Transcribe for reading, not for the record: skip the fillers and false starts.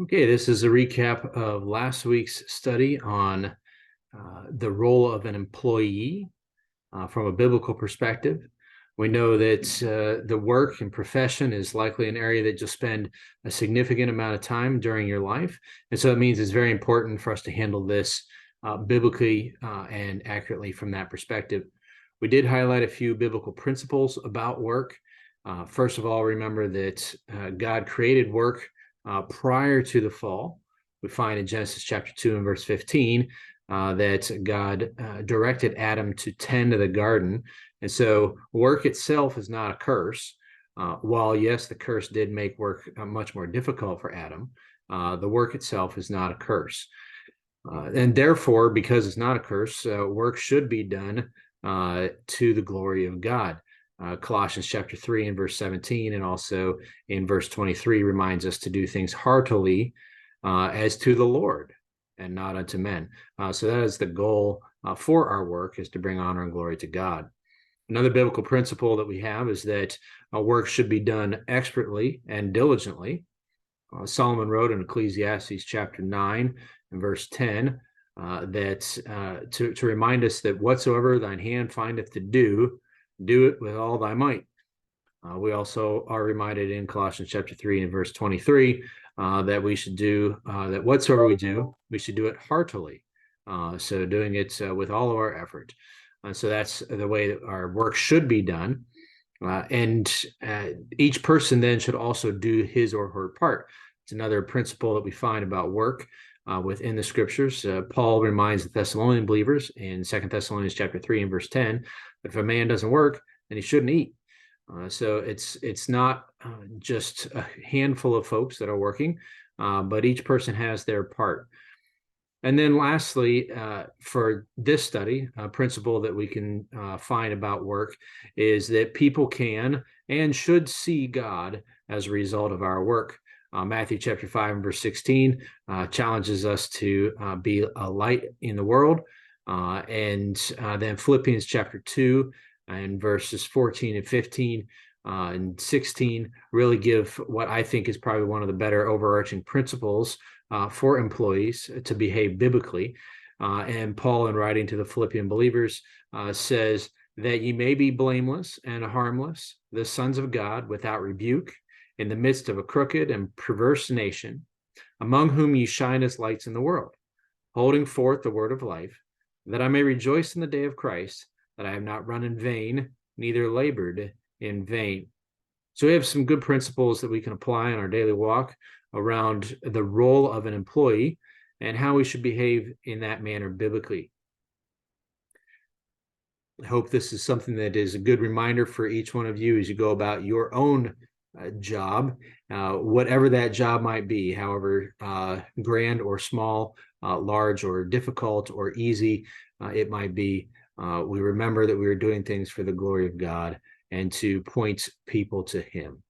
Okay, this is a recap of last week's study on the role of an employee from a biblical perspective. We know that the work and profession is likely an area that you'll spend a significant amount of time during your life. And so it means it's very important for us to handle this biblically and accurately from that perspective. We did highlight a few biblical principles about work. First of all, remember that God created work prior to the fall. We find in Genesis chapter 2 and verse 15 that God directed Adam to tend to the garden. And so work itself is not a curse. While, yes, the curse did make work much more difficult for Adam, the work itself is not a curse. And therefore, because it's not a curse, work should be done to the glory of God. Colossians chapter 3 and verse 17, and also in verse 23 reminds us to do things heartily as to the Lord and not unto men. So that is the goal for our work, is to bring honor and glory to God. Another biblical principle that we have is that work should be done expertly and diligently. Solomon wrote in Ecclesiastes chapter 9 and verse 10 to remind us that whatsoever thine hand findeth to do, do it with all thy might. We also are reminded in Colossians chapter 3 and verse 23 that we should do, that whatsoever we do, we should do it heartily. So doing it with all of our effort. So that's the way that our work should be done. And each person then should also do his or her part. It's another principle that we find about work within the scriptures. Paul reminds the Thessalonian believers in 2 Thessalonians chapter 3 and verse 10 that if a man doesn't work, then he shouldn't eat. So it's not just a handful of folks that are working, but each person has their part. And then lastly, for this study, a principle that we can find about work is that people can and should see God as a result of our work. Matthew chapter 5 and verse 16 challenges us to be a light in the world. And then Philippians chapter 2 and verses 14 and 15 and 16 really give what I think is probably one of the better overarching principles for employees to behave biblically. And Paul, in writing to the Philippian believers, says that ye may be blameless and harmless, the sons of God, without rebuke, in the midst of a crooked and perverse nation, among whom ye shine as lights in the world, holding forth the word of life, that I may rejoice in the day of Christ, that I have not run in vain, neither labored in vain. So we have some good principles that we can apply in our daily walk around the role of an employee and how we should behave in that manner biblically. I hope this is something that is a good reminder for each one of you as you go about your own job, whatever that job might be, however grand or small, large or difficult or easy it might be. We remember that we are doing things for the glory of God and to point people to Him.